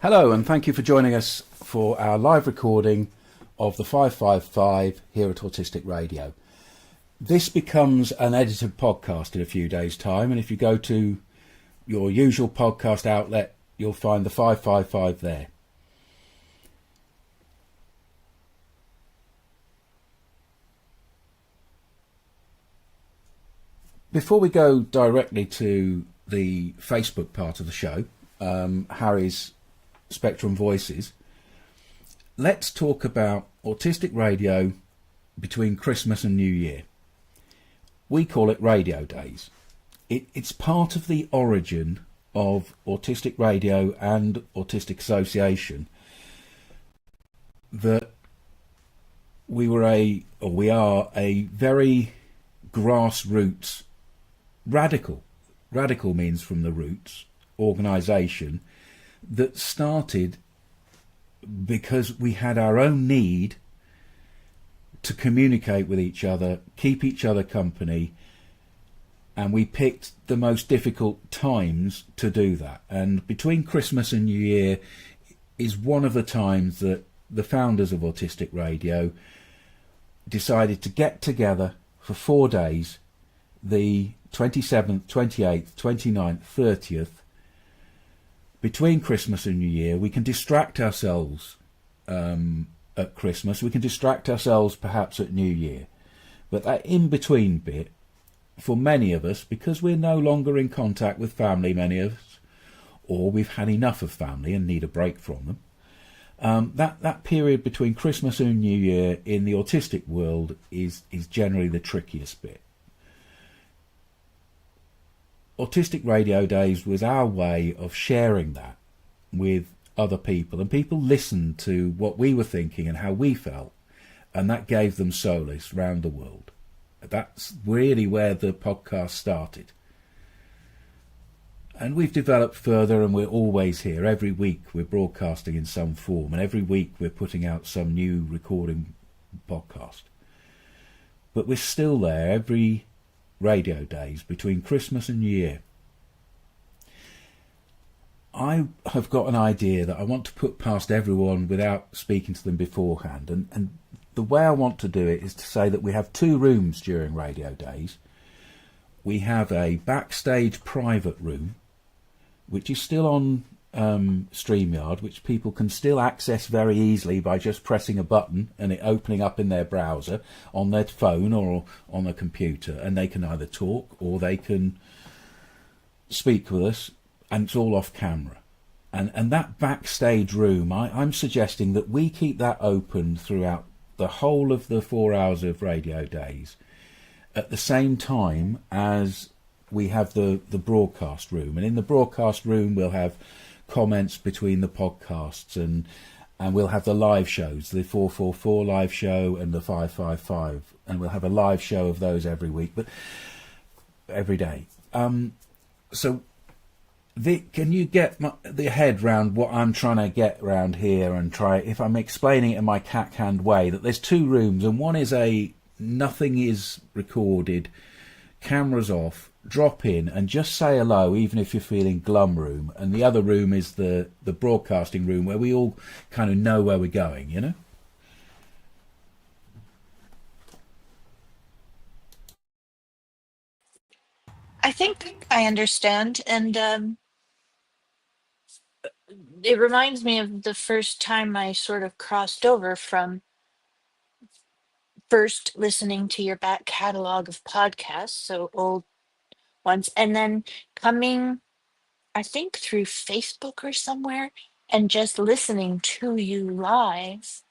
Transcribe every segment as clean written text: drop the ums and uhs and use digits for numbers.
Hello, and thank you for joining us for our live recording of the 555 here at Autistic Radio. This becomes an edited podcast in a few days' time, and if you go to your usual podcast outlet, you'll find the 555 there. Before we go directly to the Facebook part of the show, Harry's Spectrum Voices, let's talk about Autistic Radio between Christmas and New Year. We call it Radio Days. It's part of the origin of Autistic Radio and Autistic Association that we are a very grassroots, radical means from the roots, organisation that started because we had our own need to communicate with each other, keep each other company, and we picked the most difficult times to do that. And between Christmas and New Year is one of the times that the founders of Autistic Radio decided to get together for 4 days, the 27th, 28th, 29th, 30th. Between Christmas and New Year, we can distract ourselves at Christmas, we can distract ourselves perhaps at New Year. But that in-between bit, for many of us, because we're no longer in contact with family, many of us, or we've had enough of family and need a break from them, that period between Christmas and New Year in the autistic world is generally the trickiest bit. Autistic Radio Days was our way of sharing that with other people, and people listened to what we were thinking and how we felt, and that gave them solace round the world. That's really where the podcast started. And we've developed further, and we're always here. Every week we're broadcasting in some form, and every week we're putting out some new recording podcast. But we're still there every Radio Days between Christmas and New Year. I have got an idea that I want to put past everyone without speaking to them beforehand, and the way I want to do it is to say that we have 2 rooms during Radio Days. We have a backstage private room which is still on StreamYard, which people can still access very easily by just pressing a button and it opening up in their browser on their phone or on a computer, and they can either talk or they can speak with us, and it's all off camera. And that backstage room, I'm suggesting that we keep that open throughout the whole of the 4 hours of Radio Days, at the same time as we have the broadcast room. And in the broadcast room we'll have comments between the podcasts, and we'll have the live shows, the 444 live show and the 555, and we'll have a live show of those every week, but every day. So can you get the head round what I'm trying to get round here, and try, if I'm explaining it in my cat-hand way, that there's 2 rooms, and one is a nothing is recorded, cameras off, drop in and just say hello even if you're feeling glum room, and the other room is the broadcasting room where we all kind of know where we're going, you know? I think I understand, and it reminds me of the first time I sort of crossed over from first listening to your back catalog of podcasts, so old ones, and then coming, I think, through Facebook or somewhere, and just listening to you live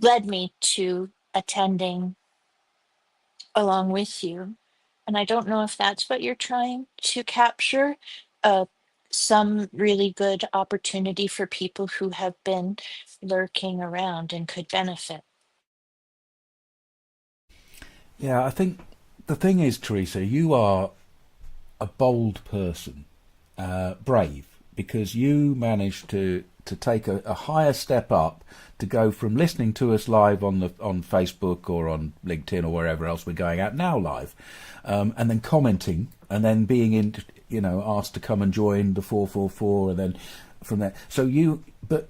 led me to attending along with you. And I don't know if that's what you're trying to capture, uh, some really good opportunity for people who have been lurking around and could benefit. Yeah, I think the thing is, Teresa, you are a bold person, brave, because you managed to take a higher step up, to go from listening to us live on Facebook or on LinkedIn or wherever else we're going out now live, and then commenting, and then being asked to come and join the 444, and then from there. But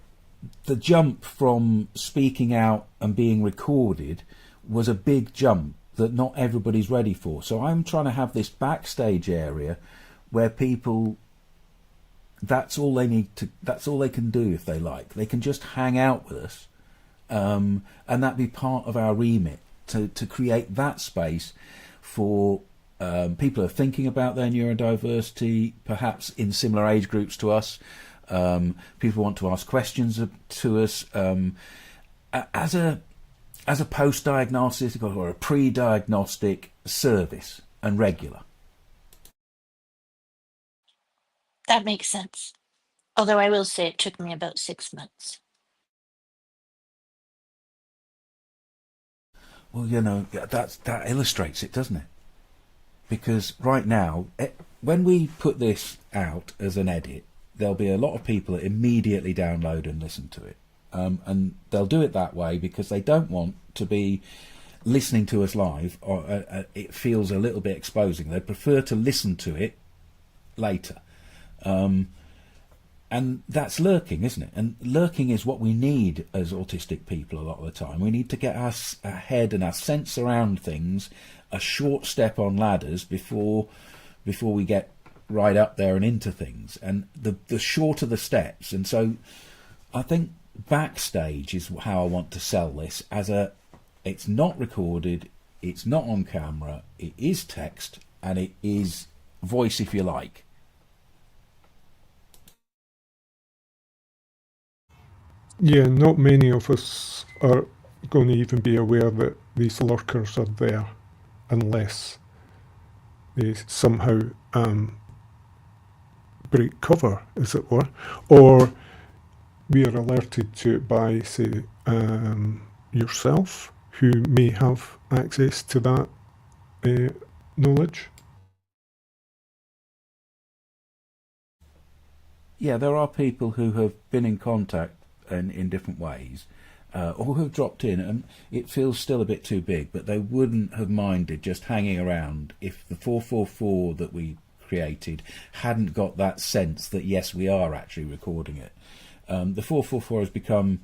the jump from speaking out and being recorded was a big jump that not everybody's ready for. So I'm trying to have this backstage area where people, that's all they can do if they like. They can just hang out with us, and that be part of our remit to create that space for people who are thinking about their neurodiversity, perhaps in similar age groups to us. People want to ask questions to us as a post-diagnostic or a pre-diagnostic service and regular. That makes sense. Although I will say it took me about 6 months. Well, that illustrates it, doesn't it? Because right now, when we put this out as an edit, there'll be a lot of people that immediately download and listen to it. And they'll do it that way because they don't want to be listening to us live, or it feels a little bit exposing. They prefer to listen to it later. And that's lurking, isn't it? And lurking is what we need as autistic people a lot of the time. We need to get our head and our sense around things, a short step on ladders before we get right up there and into things. And the shorter the steps. And so I think backstage is how I want to sell this it's not recorded, it's not on camera, it is text, and it is voice if you like. Yeah, not many of us are going to even be aware that these lurkers are there unless they somehow break cover, as it were, or we are alerted to it by, say, yourself, who may have access to that knowledge. Yeah, there are people who have been in contact in different ways, or who have dropped in, and it feels still a bit too big, but they wouldn't have minded just hanging around if the 444 that we created hadn't got that sense that, yes, we are actually recording it. The 444 has become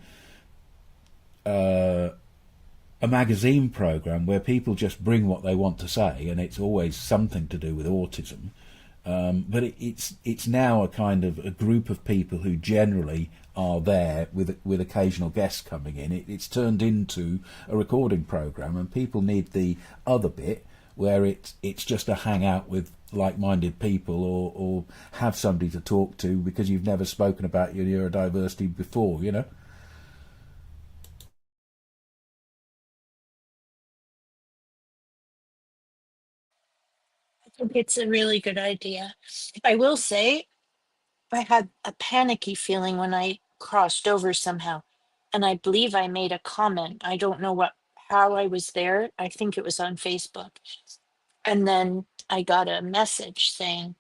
a magazine program where people just bring what they want to say, and it's always something to do with autism. But it's now a kind of a group of people who generally are there with occasional guests coming in. It's turned into a recording program, and people need the other bit where it's just a hangout with like-minded people, or have somebody to talk to because you've never spoken about your neurodiversity before, you know. I think it's a really good idea. I will say, I had a panicky feeling when I crossed over somehow, and I believe I made a comment. I don't know how I was there. I think it was on Facebook. And then I got a message saying,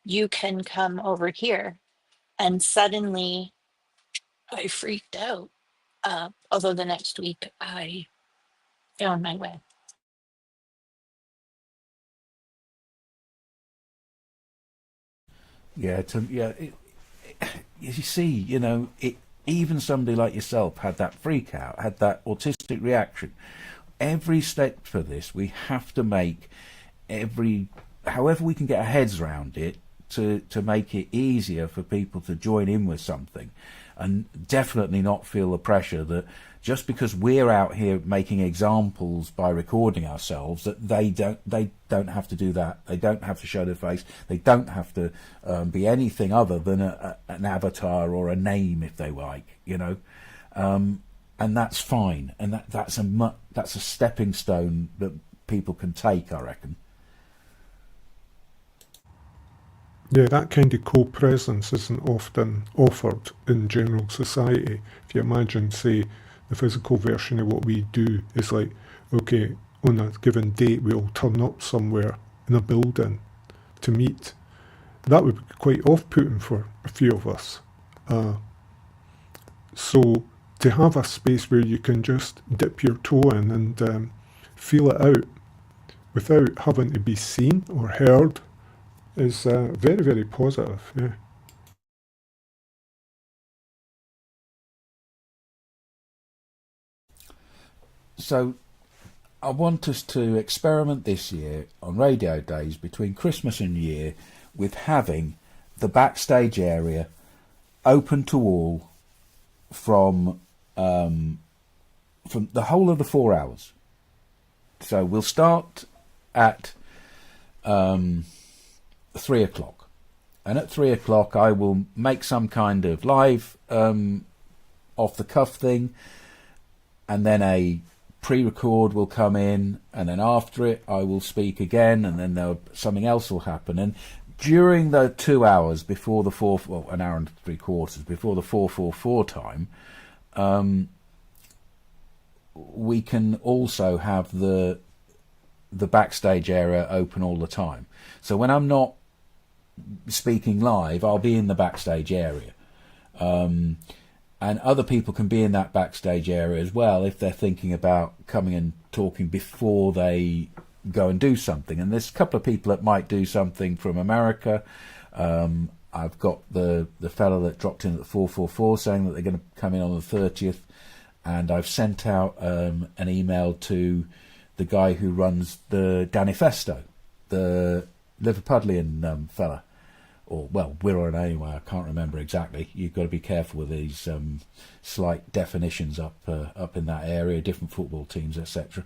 "You can come over here." And suddenly I freaked out. Although the next week I found my way. Yeah, you see, even somebody like yourself had that freak out, had that autistic reaction. Every step for this, we have to make however we can get our heads around it to make it easier for people to join in with something, and definitely not feel the pressure that just because we're out here making examples by recording ourselves, that they don't have to do that. They don't have to show their face. They don't have to be anything other than an avatar or a name, if they like, and that's fine. And that's a stepping stone that people can take, I reckon. Yeah, that kind of co-presence isn't often offered in general society. If you imagine, say, the physical version of what we do is like, okay, on a given date we all turn up somewhere in a building to meet. That would be quite off-putting for a few of us. So to have a space where you can just dip your toe in and feel it out without having to be seen or heard is very, very positive, yeah. So I want us to experiment this year on radio days between Christmas and New Year with having the backstage area open to all from the whole of the 4 hours. So we'll start at 3 o'clock, and at 3 o'clock I will make some kind of live off the cuff thing, and then a pre-record will come in, and then after it I will speak again, and then something else will happen. And during the 2 hours before the an hour and 3/4 before the 4:44 time, we can also have the backstage area open all the time. So when I'm not speaking live, I'll be in the backstage area. And other people can be in that backstage area as well if they're thinking about coming and talking before they go and do something. And there's a couple of people that might do something from America. I've got the fellow that dropped in at the 4:44 saying that they're going to come in on the 30th. And I've sent out an email to the guy who runs the Danifesto, the Liverpudlian fella. Or, well, Wirral anyway, I can't remember exactly. You've got to be careful with these slight definitions up in that area, different football teams, etc.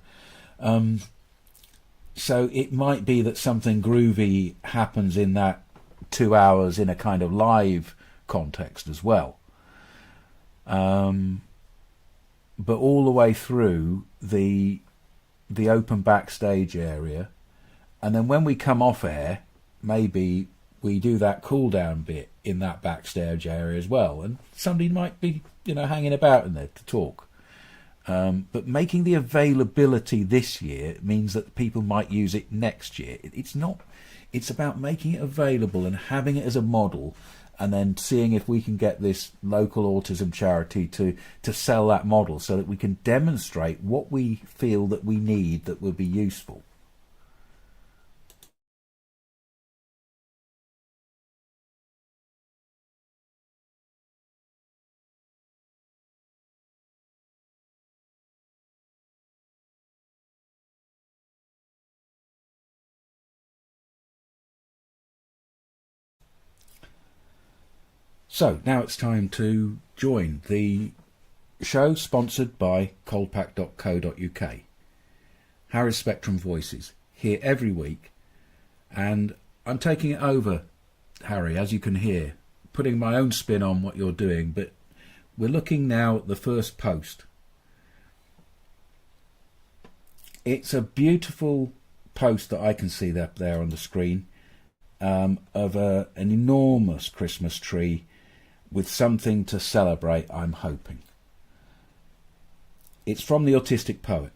So it might be that something groovy happens in that 2 hours in a kind of live context as well. But all the way through the open backstage area, and then when we come off air, maybe we do that cool down bit in that backstage area as well, and somebody might be hanging about in there to talk. But making the availability this year means that people might use it next year. It's about making it available and having it as a model, and then seeing if we can get this local autism charity to sell that model so that we can demonstrate what we feel that we need that will be useful. So now it's time to join the show sponsored by coldpack.co.uk. Harry's Spectrum Voices, here every week. And I'm taking it over, Harry, as you can hear, putting my own spin on what you're doing. But we're looking now at the first post. It's a beautiful post that I can see up there on the screen of an enormous Christmas tree with something to celebrate, I'm hoping. It's from the Autistic Poet.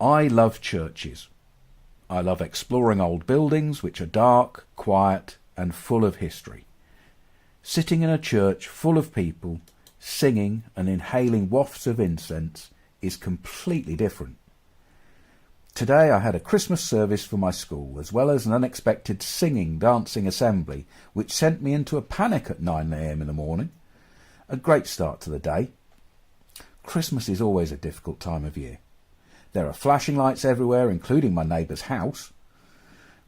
I love churches. I love exploring old buildings which are dark, quiet and full of history. Sitting in a church full of people, singing and inhaling wafts of incense is completely different. Today I had a Christmas service for my school, as well as an unexpected singing, dancing assembly, which sent me into a panic at 9 a.m. in the morning. A great start to the day. Christmas is always a difficult time of year. There are flashing lights everywhere, including my neighbour's house.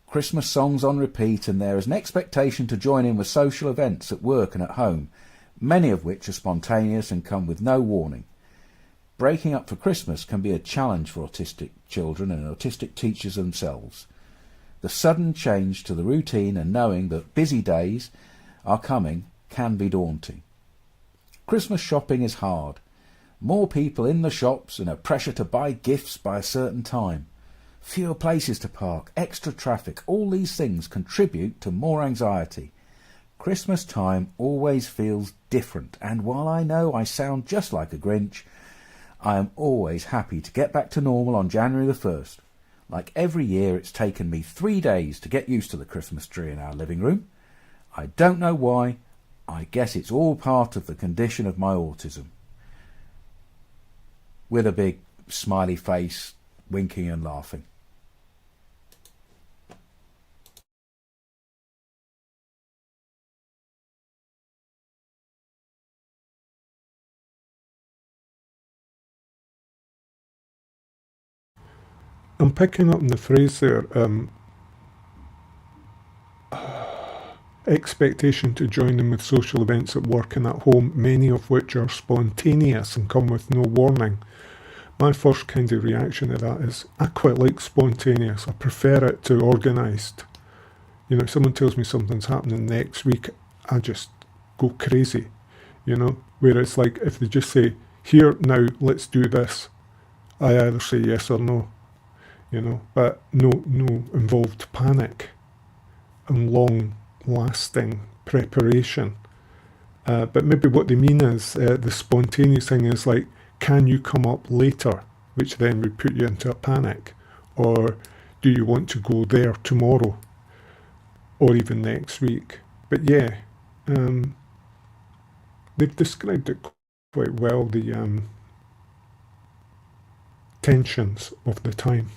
Christmas songs on repeat, and there is an expectation to join in with social events at work and at home, many of which are spontaneous and come with no warning. Breaking up for Christmas can be a challenge for autistic children and autistic teachers themselves. The sudden change to the routine and knowing that busy days are coming can be daunting. Christmas shopping is hard. More people in the shops and a pressure to buy gifts by a certain time. Fewer places to park, extra traffic, all these things contribute to more anxiety. Christmas time always feels different, and while I know I sound just like a Grinch, I am always happy to get back to normal on January the 1st. Like every year, it's taken me 3 days to get used to the Christmas tree in our living room. I don't know why. I guess it's all part of the condition of my autism. With a big smiley face, winking and laughing. I'm picking up on the phrase there, expectation to join in with social events at work and at home, many of which are spontaneous and come with no warning. My first kind of reaction to that is, I quite like spontaneous. I prefer it to organised. You know, if someone tells me something's happening next week, I just go crazy, you know. Where it's like, if they just say, here, now, let's do this, I either say yes or no, you know. But no involved panic and long-lasting preparation. But maybe what they mean is, the spontaneous thing is like, can you come up later, which then would put you into a panic, or do you want to go there tomorrow, or even next week? But yeah, they've described it quite well, the tensions of the time.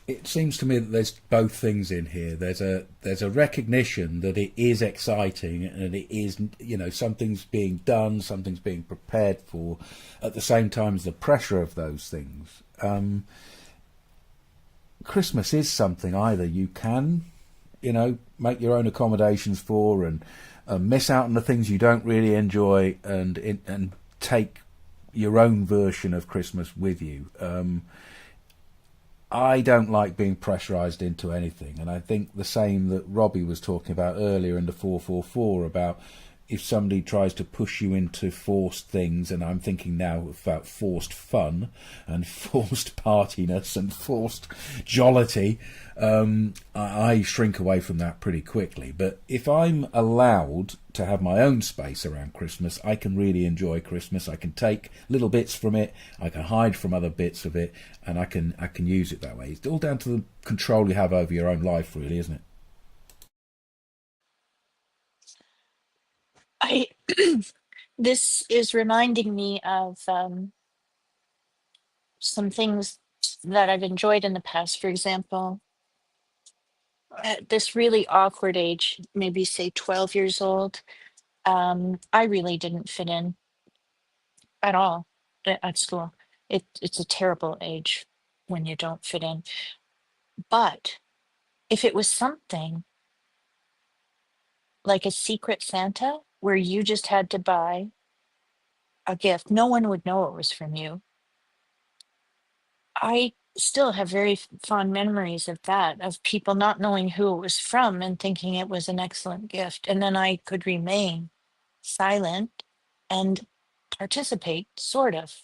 It seems to me that there's both things in here. There's a recognition that it is exciting and it is, you know, something's being done, something's being prepared for, at the same time as the pressure of those things. Christmas is something either you can, you know, make your own accommodations for and miss out on the things you don't really enjoy and take your own version of Christmas with you. I don't like being pressurised into anything, and I think the same that Robbie was talking about earlier in the 444 about if somebody tries to push you into forced things, and I'm thinking now about forced fun and forced partiness and forced jollity, I shrink away from that pretty quickly. But if I'm allowed to have my own space around Christmas, I can really enjoy Christmas. I can take little bits from it, I can hide from other bits of it, and I can use it that way. It's all down to the control you have over your own life, really, isn't it? I this is reminding me of some things that I've enjoyed in the past. For example, at this really awkward age, maybe say 12 years old, I really didn't fit in at all at school. It's a terrible age when you don't fit in. But if it was something like a secret Santa where you just had to buy a gift, no one would know it was from you. I still have very fond memories of that, of people not knowing who it was from and thinking it was an excellent gift. And then I could remain silent and participate, sort of.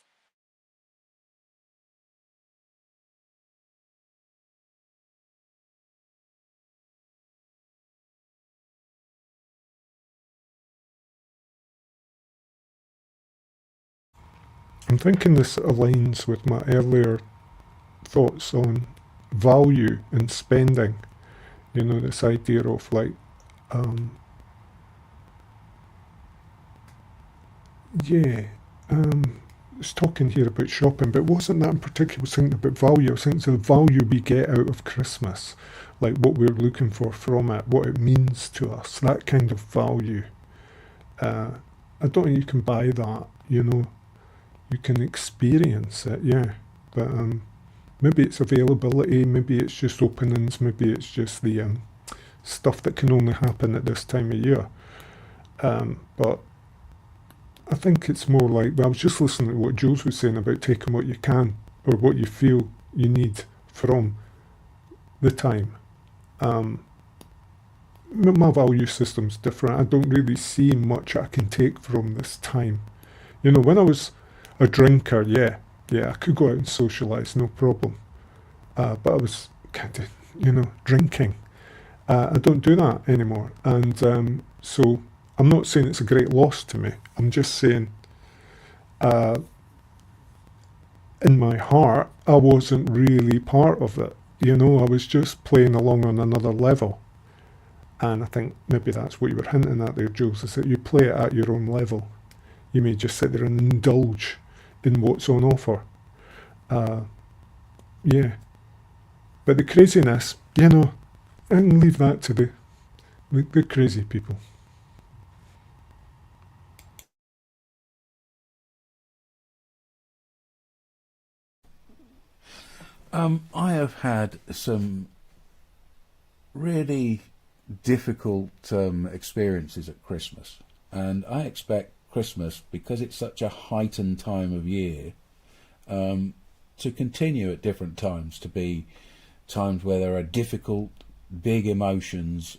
I'm thinking this aligns with my earlier thoughts on value and spending. You know, this idea of like, um, yeah, I was talking here about shopping, but wasn't that in particular? I was thinking about value. I was thinking the value we get out of Christmas, like what we're looking for from it, what it means to us, that kind of value. Uh, I don't think you can buy that, you know. You can experience it, yeah. But maybe it's availability, maybe it's just openings, maybe it's just the stuff that can only happen at this time of year. But I think it's more like, well, I was just listening to what Jules was saying about taking what you can or what you feel you need from the time. My value system's different. I don't really see much I can take from this time. You know, when I was a drinker, yeah, I could go out and socialise, no problem. But I was kind of, you know, drinking. I don't do that anymore. And so I'm not saying it's a great loss to me. I'm just saying, in my heart, I wasn't really part of it. You know, I was just playing along on another level. And I think maybe that's what you were hinting at there, Jules, is that you play it at your own level. You may just sit there and indulge in what's on offer. Yeah. But the craziness, you know, I can leave that to the crazy people. I have had some really difficult experiences at Christmas, and I expect Christmas, because it's such a heightened time of year, to continue at different times, to be times where there are difficult, big emotions,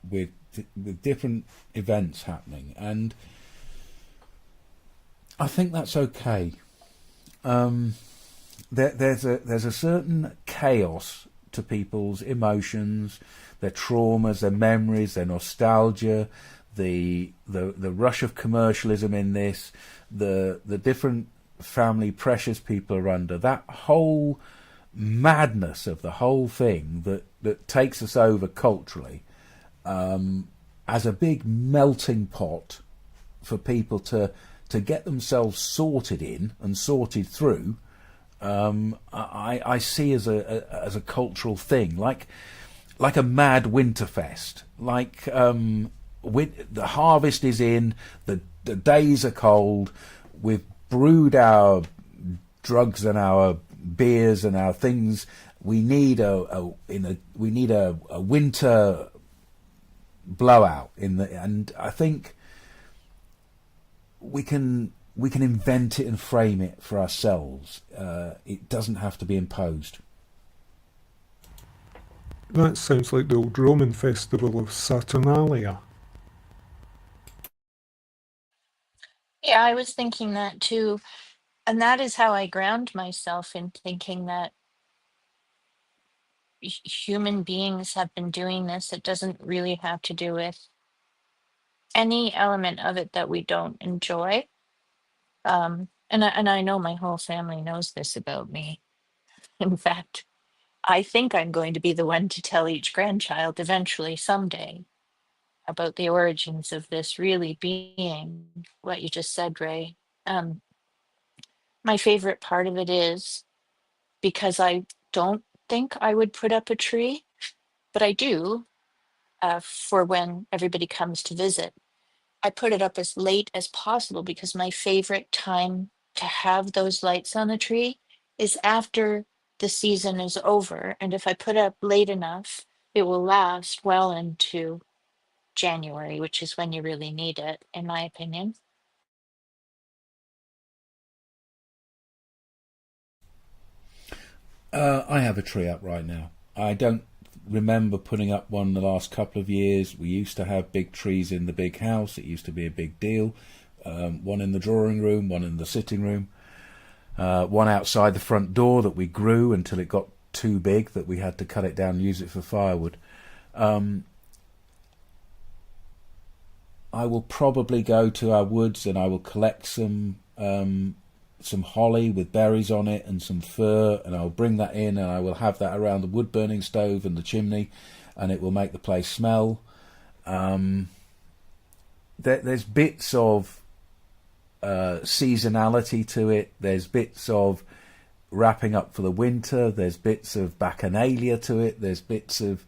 with different events happening, and I think that's okay. There's a certain chaos to people's emotions, their traumas, their memories, their nostalgia, the rush of commercialism in this, the different family pressures people are under, that whole madness of the whole thing that takes us over culturally, as a big melting pot for people to get themselves sorted in and sorted through. I see as a cultural thing, like a mad Winterfest, like the harvest is in, the days are cold, we've brewed our drugs and our beers and our things. We need a winter blowout and I think we can invent it and frame it for ourselves. It doesn't have to be imposed. That sounds like the old Roman festival of Saturnalia. Yeah, I was thinking that too. And that is how I ground myself in thinking that human beings have been doing this. It doesn't really have to do with any element of it that we don't enjoy. And I know my whole family knows this about me. In fact, I think I'm going to be the one to tell each grandchild eventually someday about the origins of this really being what you just said, Ray. Um, my favorite part of it is because I don't think I would put up a tree, but I do, for when everybody comes to visit. I put it up as late as possible because my favorite time to have those lights on the tree is after the season is over. And if I put up late enough, it will last well into January, which is when you really need it, in my opinion. I have a tree up right now. I don't remember putting up one the last couple of years. We used to have big trees in the big house. It used to be a big deal. One in the drawing room, one in the sitting room, one outside the front door that we grew until it got too big that we had to cut it down and use it for firewood. I will probably go to our woods and I will collect some holly with berries on it and some fir, and I'll bring that in and I will have that around the wood burning stove and the chimney, and it will make the place smell. There's bits of seasonality to it. There's bits of wrapping up for the winter. There's bits of bacchanalia to it. There's bits of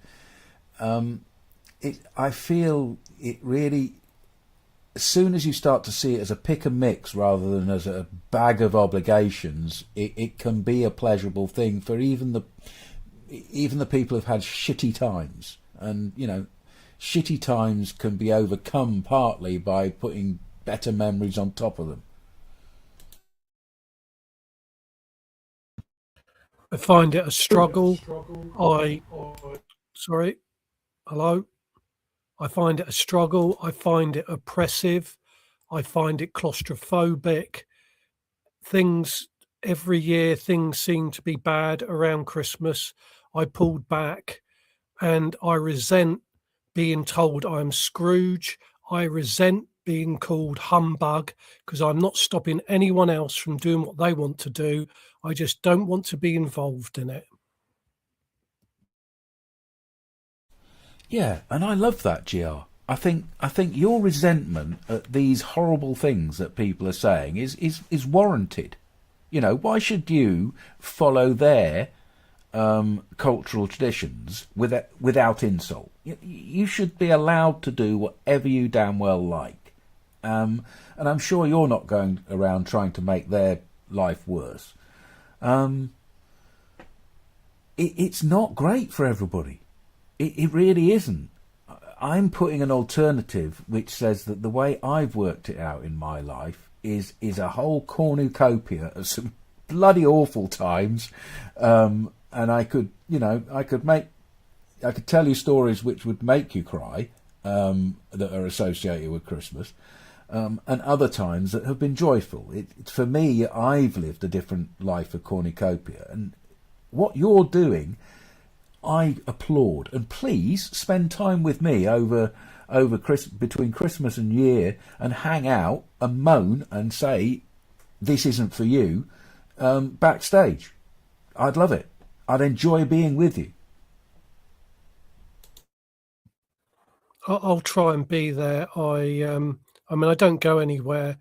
I feel it really, as soon as you start to see it as a pick and mix rather than as a bag of obligations, it can be a pleasurable thing for even the people who've had shitty times. And, you know, shitty times can be overcome partly by putting better memories on top of them. I find it a struggle. Sorry, hello? I find it a struggle. I find it oppressive. I find it claustrophobic. Every year, things seem to be bad around Christmas. I pulled back and I resent being told I'm Scrooge. I resent being called humbug because I'm not stopping anyone else from doing what they want to do. I just don't want to be involved in it. Yeah, and I love that, GR. I think your resentment at these horrible things that people are saying is warranted. You know, why should you follow their cultural traditions without insult. You should be allowed to do whatever you damn well like. And I'm sure you're not going around trying to make their life worse. It's not great for everybody. It really isn't. I'm putting an alternative which says that the way I've worked it out in my life is a whole cornucopia of some bloody awful times, and I could tell you stories which would make you cry, that are associated with Christmas, and other times that have been joyful. For me, I've lived a different life of cornucopia, and what you're doing, I applaud. And please spend time with me between Christmas and New Year and hang out and moan and say this isn't for you backstage. I'd love it. I'd enjoy being with you. I'll try and be there. I mean, I don't go anywhere.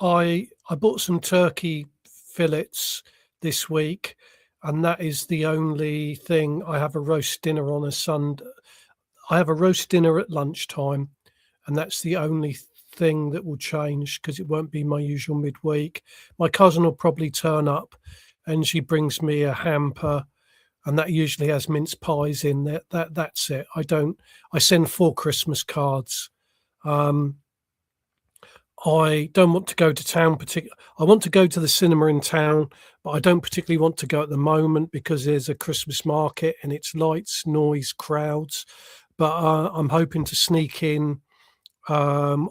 I bought some turkey fillets this week, and that is the only thing. I have a roast dinner on a Sunday. I have a roast dinner at lunchtime, and that's the only thing that will change because it won't be my usual midweek. My cousin will probably turn up, and she brings me a hamper, and that usually has mince pies in there. That's it. I send 4 Christmas cards. I don't want to go to town I want to go to the cinema in town, but I don't particularly want to go at the moment because there's a Christmas market and it's lights, noise, crowds. But I'm hoping to sneak in on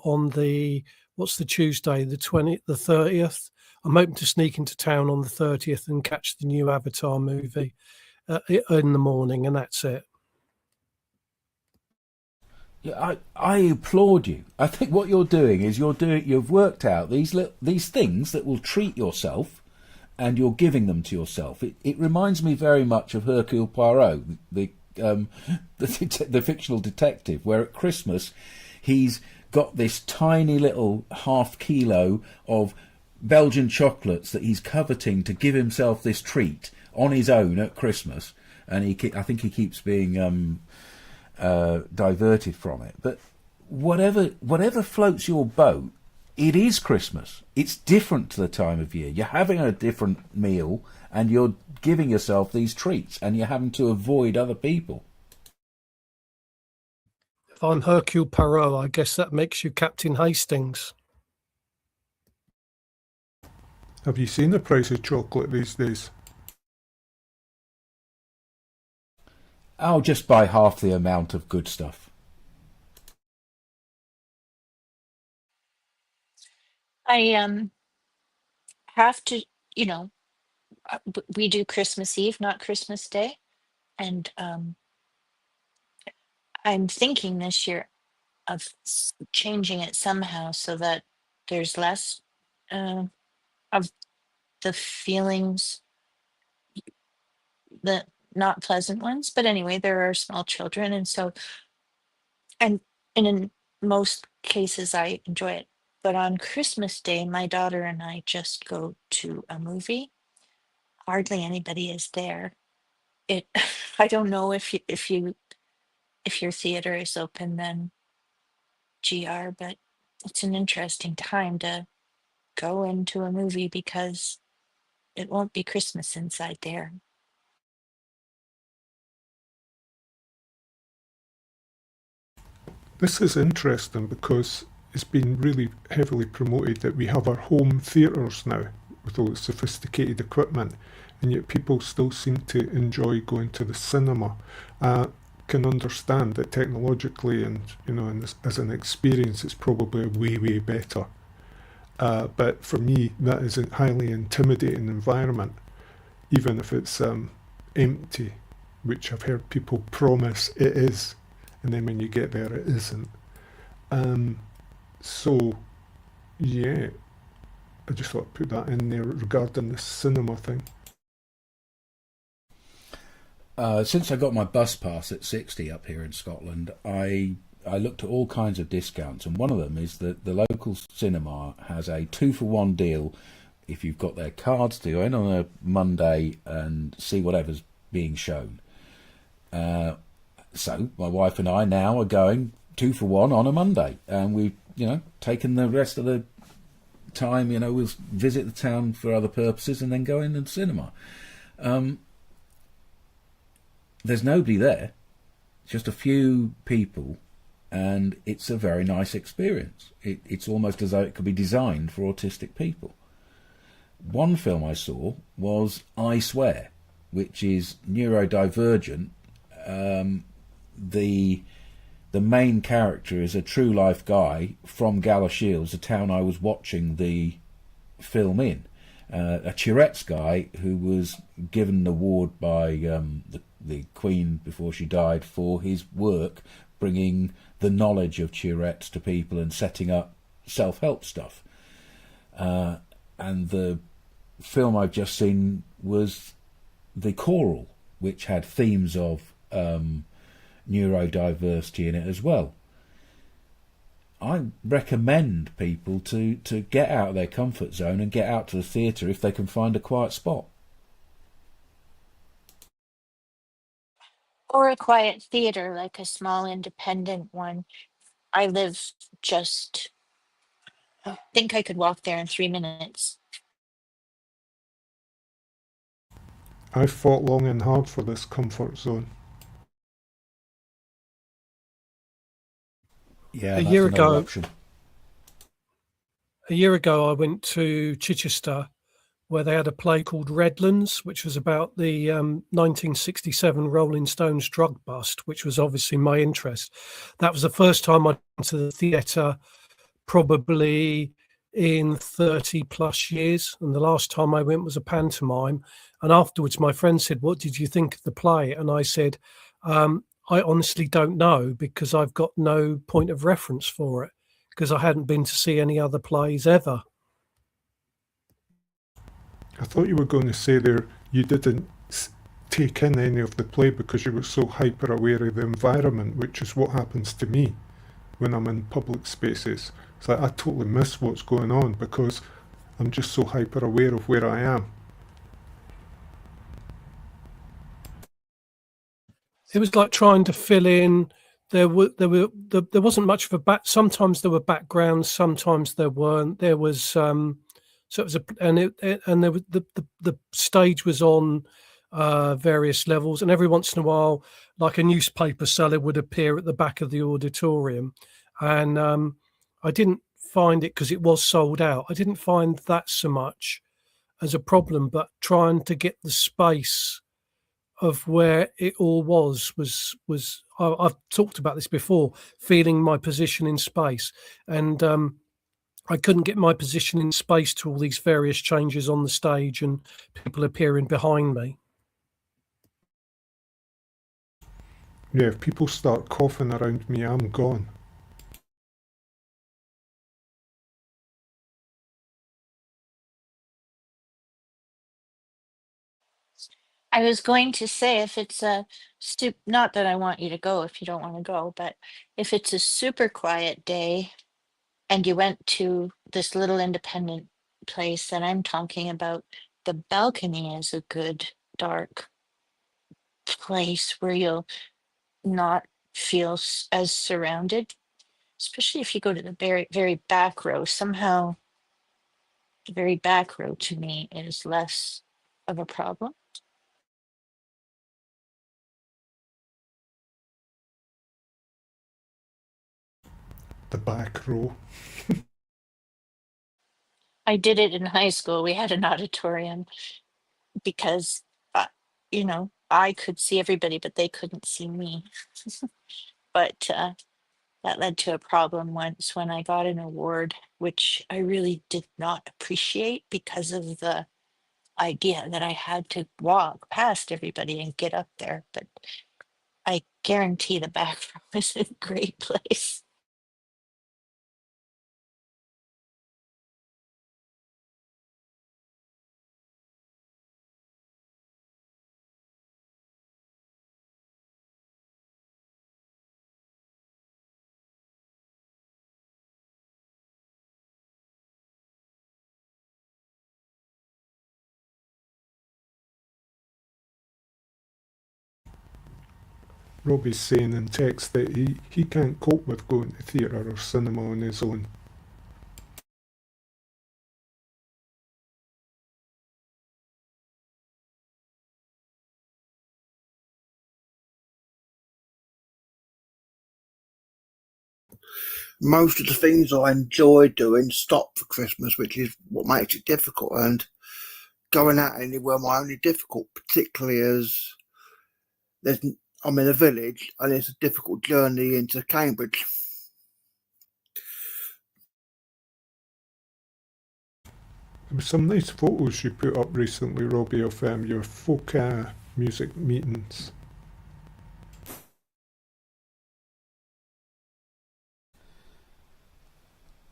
what's the Tuesday, the 30th. I'm hoping to sneak into town on the 30th and catch the new Avatar movie in the morning, and that's it. Yeah, I applaud you. I think what you're doing is you've worked out these things that will treat yourself, and you're giving them to yourself. It reminds me very much of Hercule Poirot, the fictional detective, where at Christmas he's got this tiny little half kilo of Belgian chocolates that he's coveting to give himself this treat on his own at Christmas, and I think he keeps being diverted from it. But whatever floats your boat, it is Christmas. It's different to the time of year. You're having a different meal and you're giving yourself these treats, and you're having to avoid other people. If I'm Hercule Poirot, I guess that makes you Captain Hastings. Have you seen the price of chocolate these days? I'll just buy half the amount of good stuff. I have to, we do Christmas Eve, not Christmas Day, and I'm thinking this year of changing it somehow so that there's less of the feelings, the not pleasant ones. But anyway, there are small children, and in most cases I enjoy it. But on Christmas Day, my daughter and I just go to a movie. Hardly anybody is there. I don't know if your theater is open then, GR, but it's an interesting time to go into a movie because it won't be Christmas inside there. This is interesting because it's been really heavily promoted that we have our home theatres now with all the sophisticated equipment, and yet people still seem to enjoy going to the cinema. Can understand that technologically and as an experience it's probably way better. But for me, that is a highly intimidating environment, even if it's empty, which I've heard people promise it is, and then when you get there, it isn't. So, yeah, I just thought I'd put that in there regarding the cinema thing. Since I got my bus pass at 60 up here in Scotland, I looked at all kinds of discounts, and one of them is that the local cinema has a 2-for-1 deal if you've got their cards, to go in on a Monday and see whatever's being shown. So my wife and I now are going 2 for 1 on a Monday, and we've taken the rest of the time. We'll visit the town for other purposes and then go in the cinema. There's nobody there, just a few people, and it's a very nice experience. It's almost as though it could be designed for autistic people. One film I saw was I Swear, which is neurodivergent. The main character is a true life guy from Galashiels, a town I was watching the film in. A Tourette's guy who was given an award by the Queen before she died for his work bringing the knowledge of Tourette's to people and setting up self-help stuff. And the film I've just seen was The Choral, which had themes of neurodiversity in it as well. I recommend people to get out of their comfort zone and get out to the theatre if they can find a quiet spot. Or a quiet theater, like a small independent one. I live just, I think I could walk there in 3 minutes. I fought long and hard for this comfort zone. Yeah, A that's year another ago, option. A year ago, I went to Chichester, where they had a play called Redlands, which was about the 1967 Rolling Stones drug bust, which was obviously my interest. That was the first time I'd been to the theatre probably in 30 plus years. And the last time I went was a pantomime. And afterwards, my friend said, "What did you think of the play?" And I said, I honestly don't know, because I've got no point of reference for it, because I hadn't been to see any other plays ever. I thought you were going to say there you didn't take in any of the play because you were so hyper aware of the environment, which is what happens to me when I'm in public spaces. It's like I totally miss what's going on because I'm just so hyper aware of where I am. It was like trying to fill in. There wasn't much of a back. Sometimes there were backgrounds, sometimes there weren't. There was so it was and there was the stage was on various levels, and every once in a while, like a newspaper seller would appear at the back of the auditorium, and I didn't find it, because it was sold out. I didn't find that so much as a problem, but trying to get the space of where it all was I've talked about this before, feeling my position in space, and I couldn't get my position in space to all these various changes on the stage and people appearing behind me. Yeah, if people start coughing around me, I'm gone. I was going to say, if it's a not that I want you to go if you don't want to go, but if it's a super quiet day and you went to this little independent place that I'm talking about, the balcony is a good dark place where you'll not feel as surrounded, especially if you go to the very, very back row. Somehow, the very back row to me is less of a problem. The back row. I did it in high school. We had an auditorium because, I could see everybody, but they couldn't see me. But that led to a problem once when I got an award, which I really did not appreciate because of the idea that I had to walk past everybody and get up there. But I guarantee the back row is a great place. Robbie's saying in text that he can't cope with going to theatre or cinema on his own. Most of the things I enjoy doing stop for Christmas, which is what makes it difficult. And going out anywhere might only difficult, particularly as I'm in a village and it's a difficult journey into Cambridge. There were some nice photos you put up recently, Robbie, of your folk music meetings.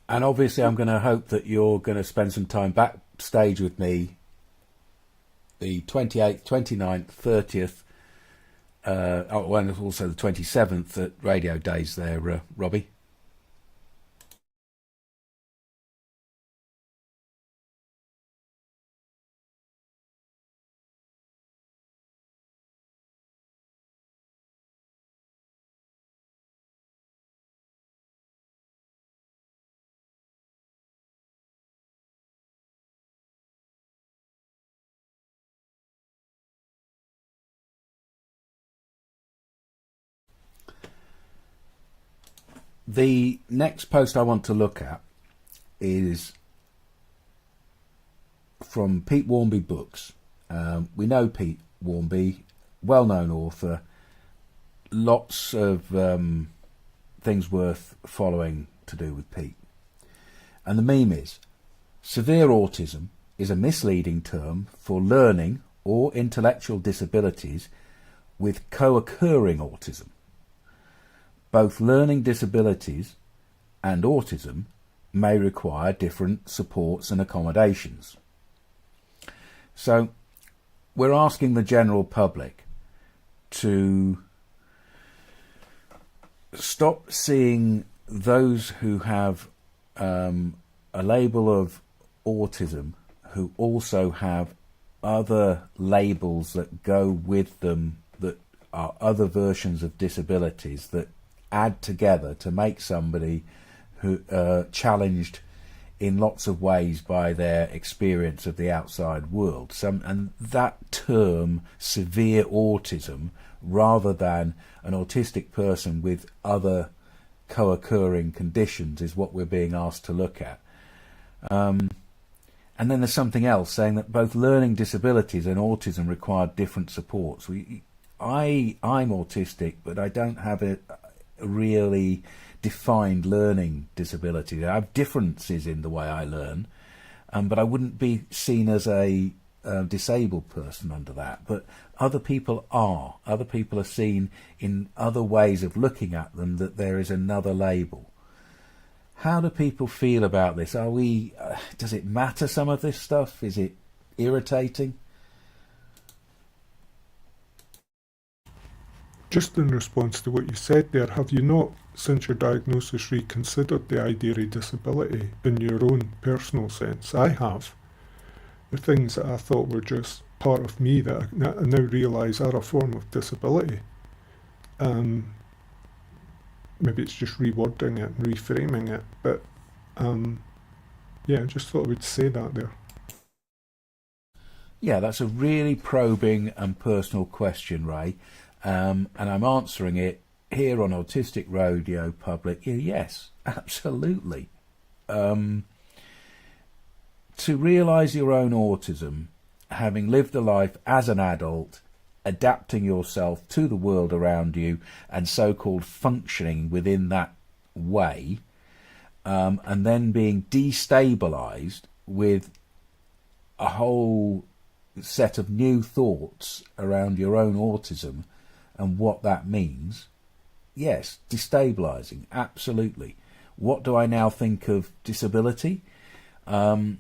And obviously I'm going to hope that you're going to spend some time backstage with me the 28th, 29th, 30th, and also the 27th at Radio Days there, Robbie. The next post I want to look at is from Pete Warmby Books. We know Pete Warmby, well-known author, lots of things worth following to do with Pete. And the meme is, severe autism is a misleading term for learning or intellectual disabilities with co-occurring autism. Both learning disabilities and autism may require different supports and accommodations. So we're asking the general public to stop seeing those who have a label of autism who also have other labels that go with them that are other versions of disabilities that add together to make somebody who challenged in lots of ways by their experience of the outside world. And that term, severe autism, rather than an autistic person with other co-occurring conditions, is what we're being asked to look at. And then there's something else saying that both learning disabilities and autism require different supports. I'm autistic, but I don't have a really defined learning disability. I have differences in the way I learn, but I wouldn't be seen as a disabled person under that. But other people are. Other people are seen in other ways of looking at them, that there is another label. How do people feel about this? Does it matter, some of this stuff? Is it irritating? Just in response to what you said there, have you not, since your diagnosis, reconsidered the idea of disability in your own personal sense? I have. The things that I thought were just part of me that I now realise are a form of disability. Maybe it's just rewording it and reframing it, but yeah, I just thought I would say that there. Yeah, that's a really probing and personal question, Ray. And I'm answering it here on Autistic Radio Public. Yes, absolutely. To realise your own autism, having lived a life as an adult, adapting yourself to the world around you and so-called functioning within that way, and then being destabilised with a whole set of new thoughts around your own autism and what that means. Yes, destabilising, absolutely. What do I now think of disability? I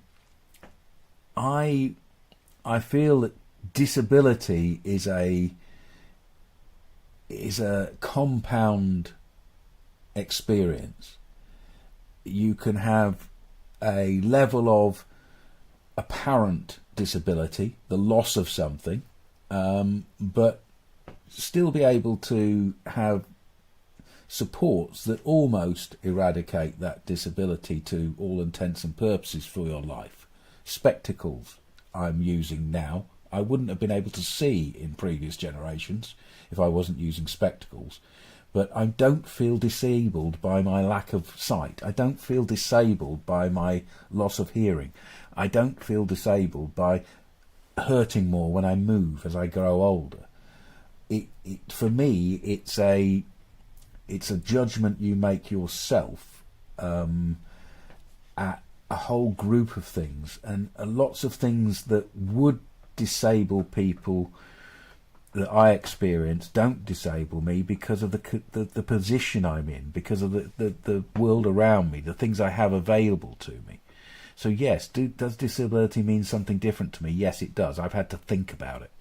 feel that disability is a compound experience. You can have a level of apparent disability, the loss of something, but still be able to have supports that almost eradicate that disability to all intents and purposes for your life. Spectacles I'm using now, I wouldn't have been able to see in previous generations if I wasn't using spectacles. But I don't feel disabled by my lack of sight. I don't feel disabled by my loss of hearing. I don't feel disabled by hurting more when I move as I grow older. For me, it's a judgment you make yourself at a whole group of things, and lots of things that would disable people that I experience don't disable me because of the position I'm in, because of the world around me, the things I have available to me. So yes, does disability mean something different to me? Yes, it does. I've had to think about it.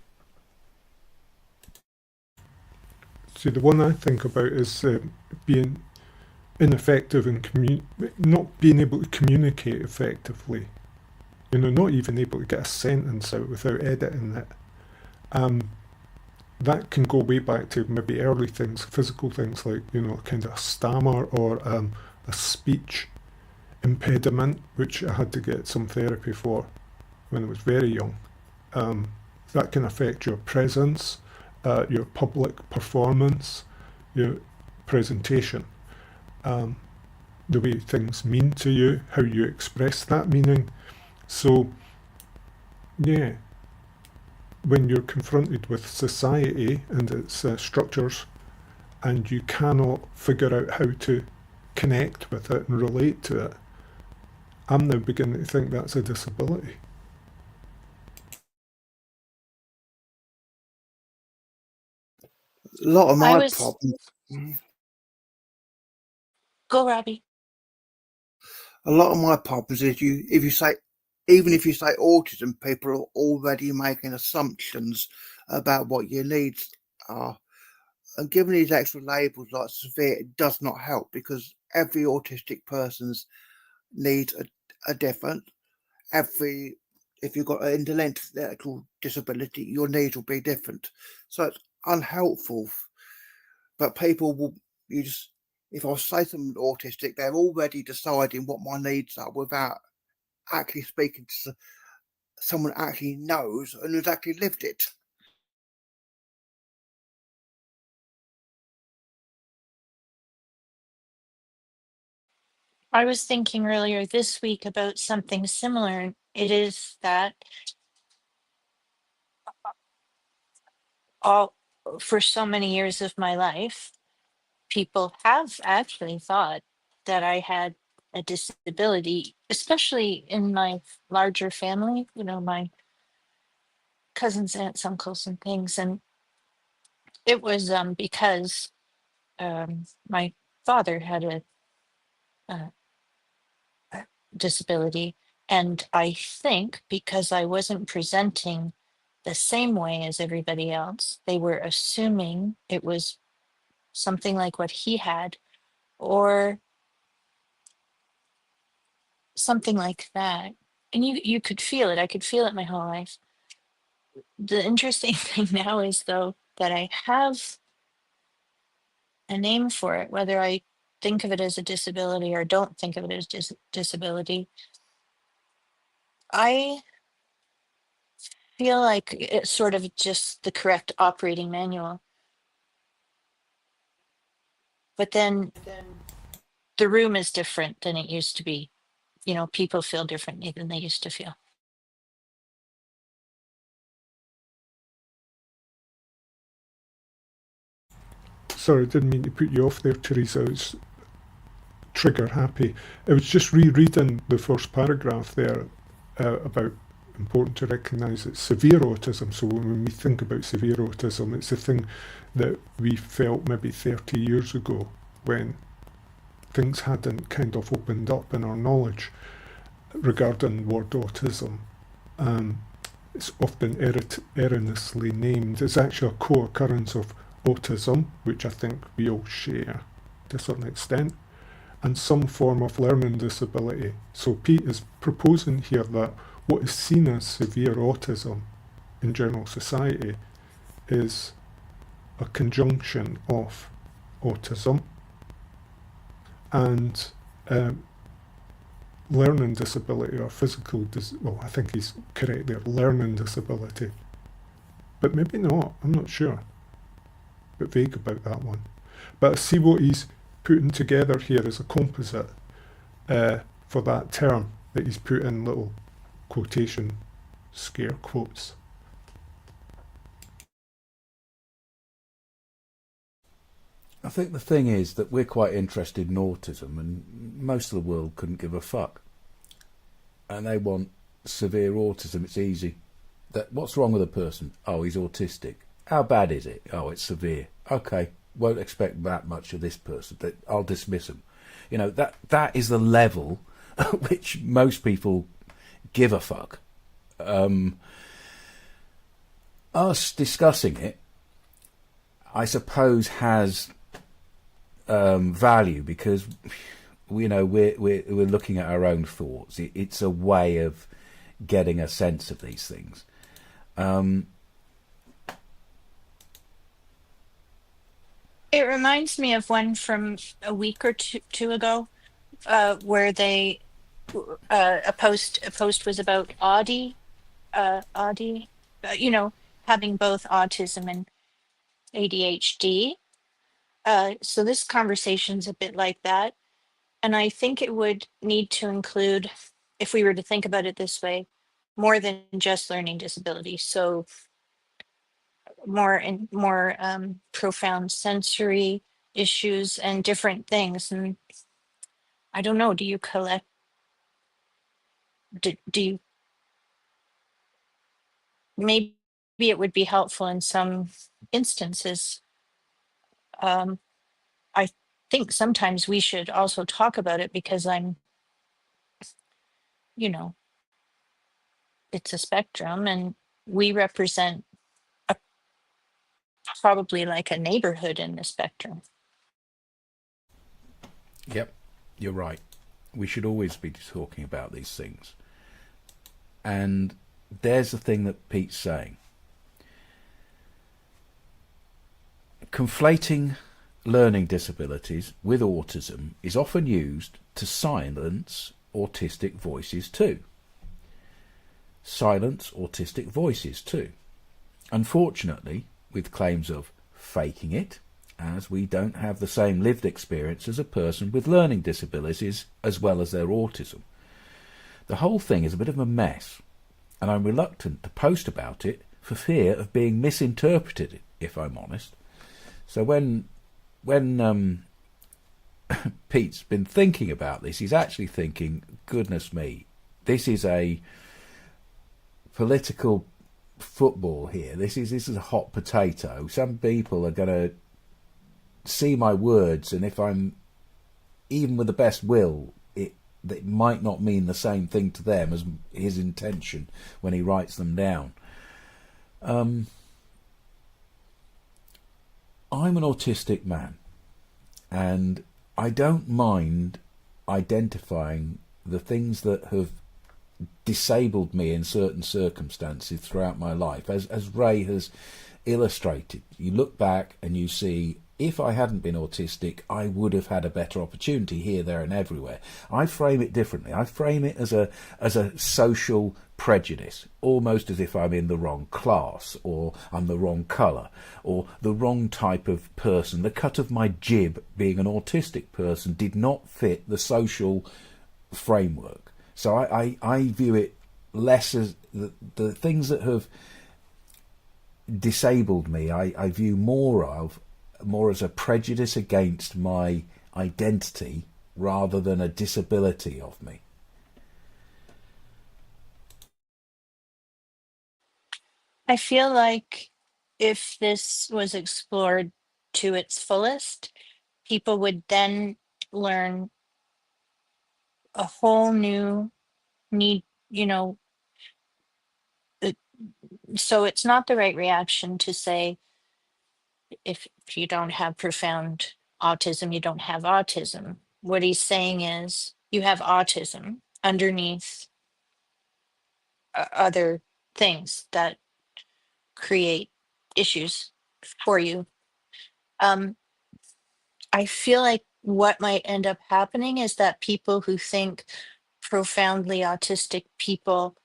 See, the one I think about is being ineffective in not being able to communicate effectively. Not even able to get a sentence out without editing it. That can go way back to maybe early things, physical things like, kind of a stammer or a speech impediment, which I had to get some therapy for when I was very young. That can affect your presence, your public performance, your presentation, the way things mean to you, how you express that meaning. So, yeah, when you're confronted with society and its structures, and you cannot figure out how to connect with it and relate to it, I'm now beginning to think that's a disability. A lot of I my was problems, go, Robbie. a lot of my problems is even if you say autism, people are already making assumptions about what your needs are. And giving these extra labels like severe, it does not help, because every autistic person's needs are different. If you've got an intellectual disability, your needs will be different. So it's unhelpful. But if I say someone's autistic, they're already deciding what my needs are without actually speaking to someone who actually knows and who's actually lived it. I was thinking earlier this week about something similar. It is that all for so many years of my life, people have actually thought that I had a disability, especially in my larger family, my cousins, aunts, uncles, and things. And it was because my father had a disability. And I think because I wasn't presenting the same way as everybody else, they were assuming it was something like what he had or something like that. And you could feel it. I could feel it my whole life. The interesting thing now is, though, that I have a name for it, whether I think of it as a disability or don't think of it as disability. I feel like it's sort of just the correct operating manual. But then the room is different than it used to be. People feel differently than they used to feel. Sorry, I didn't mean to put you off there, Teresa. I was trigger happy. I was just rereading the first paragraph there about important to recognise it's severe autism. So when we think about severe autism, it's the thing that we felt maybe 30 years ago when things hadn't kind of opened up in our knowledge regarding word autism. It's often erroneously named. It's actually a co-occurrence of autism, which I think we all share to a certain extent, and some form of learning disability. So Pete is proposing here that what is seen as severe autism in general society is a conjunction of autism and learning disability or well, I think he's correct there, learning disability. But maybe not, I'm not sure. A bit vague about that one. But I see what he's putting together here as a composite for that term that he's put in little quotation scare quotes. I think the thing is that we're quite interested in autism, and most of the world couldn't give a fuck. And they want severe autism. It's easy. What's wrong with a person? Oh, he's autistic. How bad is it? Oh, it's severe. Okay, won't expect that much of this person. I'll dismiss him. You know, that is the level at which most people give a fuck. Us discussing it, I suppose, has value because we're looking at our own thoughts. It's a way of getting a sense of these things. It reminds me of one from a week or two ago, where they a post was about Audie, having both autism and ADHD. So this conversation's a bit like that, and I think it would need to include, if we were to think about it this way, more than just learning disabilities. So more profound sensory issues and different things. And I don't know, do you maybe it would be helpful in some instances. I think sometimes we should also talk about it because it's a spectrum, and we represent probably like a neighborhood in the spectrum. Yep, you're right. We should always be talking about these things. And there's the thing that Pete's saying. Conflating learning disabilities with autism is often used to silence autistic voices too. Silence autistic voices too. Unfortunately, with claims of faking it, as we don't have the same lived experience as a person with learning disabilities as well as their autism. The whole thing is a bit of a mess, and I'm reluctant to post about it for fear of being misinterpreted, if I'm honest. So when Pete's been thinking about this, he's actually thinking, goodness me, this is a political football here. This is a hot potato. Some people are going to see my words, and if I'm even with the best will, it might not mean the same thing to them as his intention when he writes them down. I'm an autistic man, and I don't mind identifying the things that have disabled me in certain circumstances throughout my life. As Ray has illustrated, you look back and you see, if I hadn't been autistic, I would have had a better opportunity here, there and everywhere. I frame it differently. I frame it as a social prejudice, almost as if I'm in the wrong class, or I'm the wrong colour, or the wrong type of person. The cut of my jib, being an autistic person, did not fit the social framework. So I view it less as the things that have disabled me, I view more as a prejudice against my identity rather than a disability of me. I feel like if this was explored to its fullest, people would then learn a whole new need, so it's not the right reaction to say, if you don't have profound autism, you don't have autism. What he's saying is you have autism underneath other things that create issues for you. Um, I feel like what might end up happening is that people who think profoundly autistic people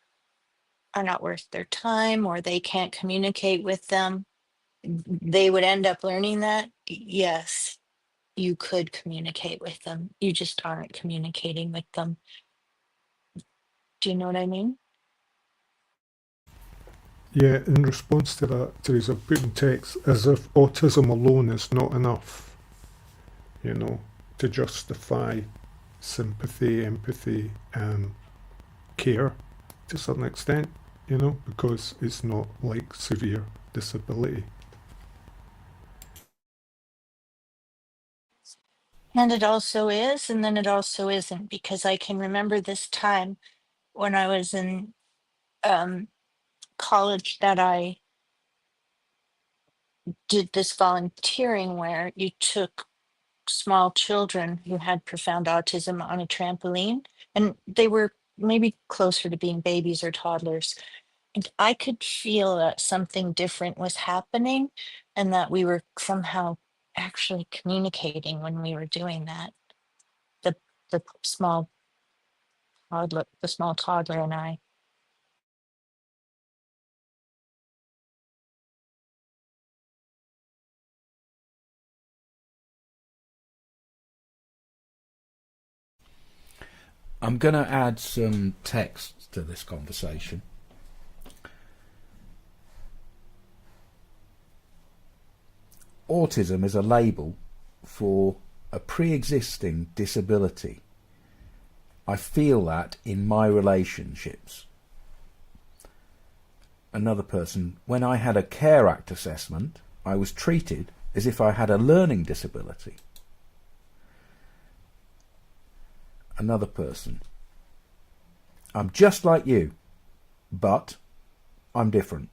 are not worth their time or they can't communicate with them, they would end up learning that, yes, you could communicate with them. You just aren't communicating with them. Do you know what I mean? Yeah, in response to that, Teresa, I've put in text as if autism alone is not enough, to justify sympathy, empathy, care to a certain extent, because it's not like severe disability. And it also is, and then it also isn't, because I can remember this time when I was in college that I did this volunteering where you took small children who had profound autism on a trampoline, and they were maybe closer to being babies or toddlers. And I could feel that something different was happening and that we were somehow actually communicating when we were doing that. The the small toddler and I. I'm going to add some text to this conversation. Autism is a label for a pre-existing disability. I feel that in my relationships. Another person, when I had a Care Act assessment, I was treated as if I had a learning disability. Another person, I'm just like you, but I'm different.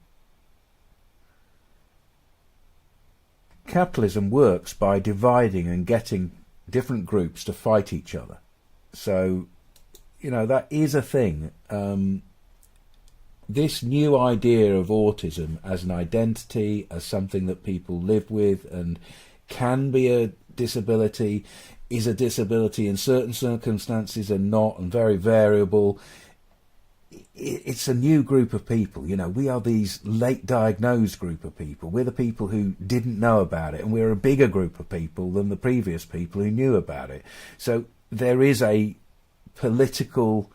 Capitalism works by dividing and getting different groups to fight each other. So, that is a thing. This new idea of autism as an identity, as something that people live with and can be a disability, is a disability in certain circumstances and not, and very variable. It's a new group of people. We are these late diagnosed group of people. We're the people who didn't know about it, and we're a bigger group of people than the previous people who knew about it. So there is a political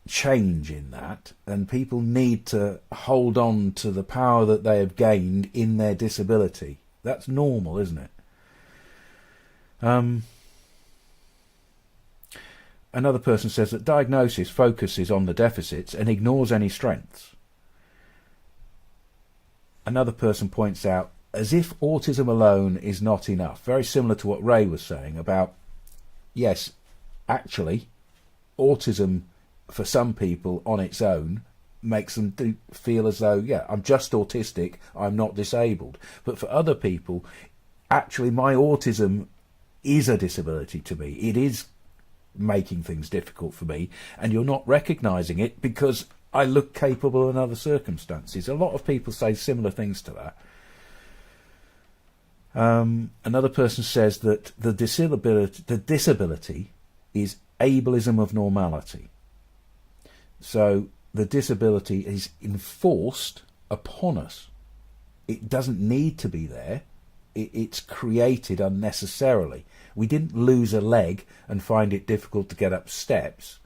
change in that, and people need to hold on to the power that they have gained in their disability. That's normal, isn't it? Another person says that diagnosis focuses on the deficits and ignores any strengths. Another person points out, as if autism alone is not enough, very similar to what Ray was saying about, yes, actually, autism for some people on its own makes them feel as though, yeah, I'm just autistic, I'm not disabled. But for other people, actually my autism is a disability to me. It is making things difficult for me, and you're not recognising it because I look capable in other circumstances. A lot of people say similar things to that. Another person says that the disability is ableism of normality. So the disability is enforced upon us. It doesn't need to be there. It's created unnecessarily. We didn't lose a leg and find it difficult to get up steps.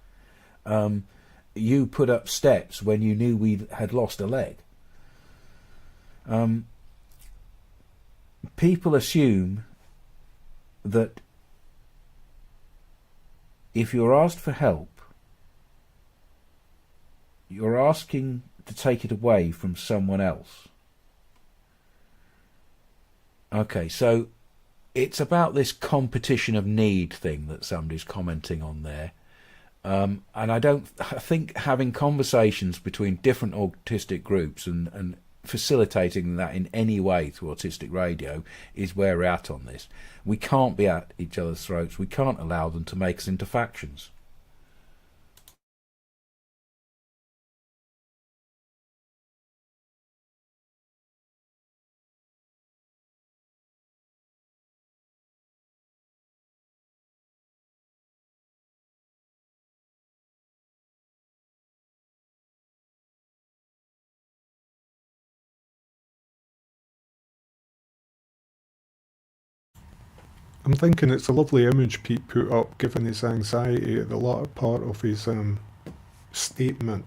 You put up steps when you knew we had lost a leg. People assume that if you're asked for help, you're asking to take it away from someone else. Okay, so it's about this competition of need thing that somebody's commenting on there. And I think having conversations between different autistic groups and facilitating that in any way through Autistic Radio is where we're at on this. We can't be at each other's throats. We can't allow them to make us into factions. I'm thinking it's a lovely image Pete put up, given his anxiety at the latter part of his statement,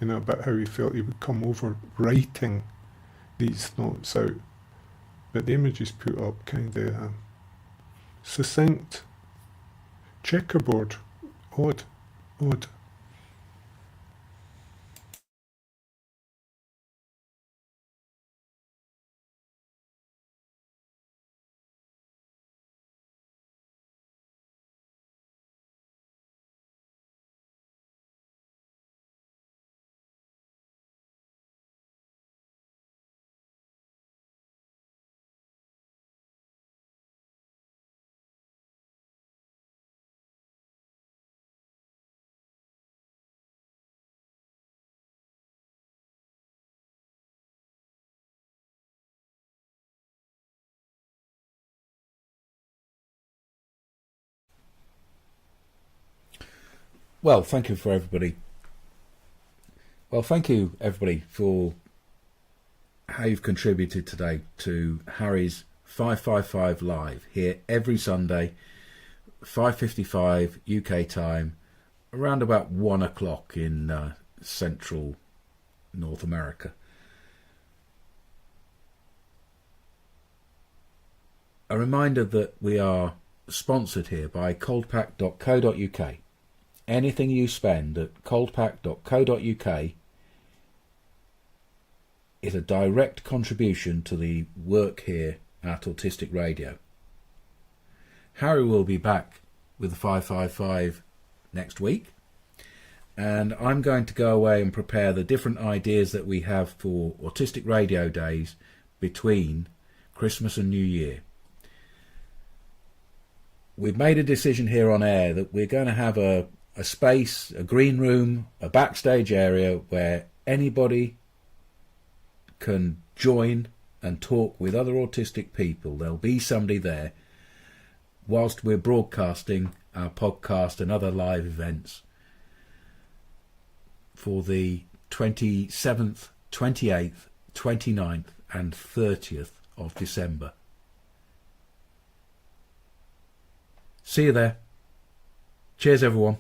you know, about how he felt he would come over writing these thoughts out. But the image he's put up kind of succinct, checkerboard, odd. Well, thank you everybody for how you've contributed today to Harry's 555 Live, here every Sunday, 5:55 UK time, around about 1 o'clock in central North America. A reminder that we are sponsored here by coldpack.co.uk. Anything you spend at coldpack.co.uk is a direct contribution to the work here at Autistic Radio. Harry will be back with the 555 next week, and I'm going to go away and prepare the different ideas that we have for Autistic Radio Days between Christmas and New Year. We've made a decision here on air that we're going to have a space, a green room, a backstage area where anybody can join and talk with other autistic people. There'll be somebody there whilst we're broadcasting our podcast and other live events for the 27th, 28th, 29th and 30th of December. See you there. Cheers everyone.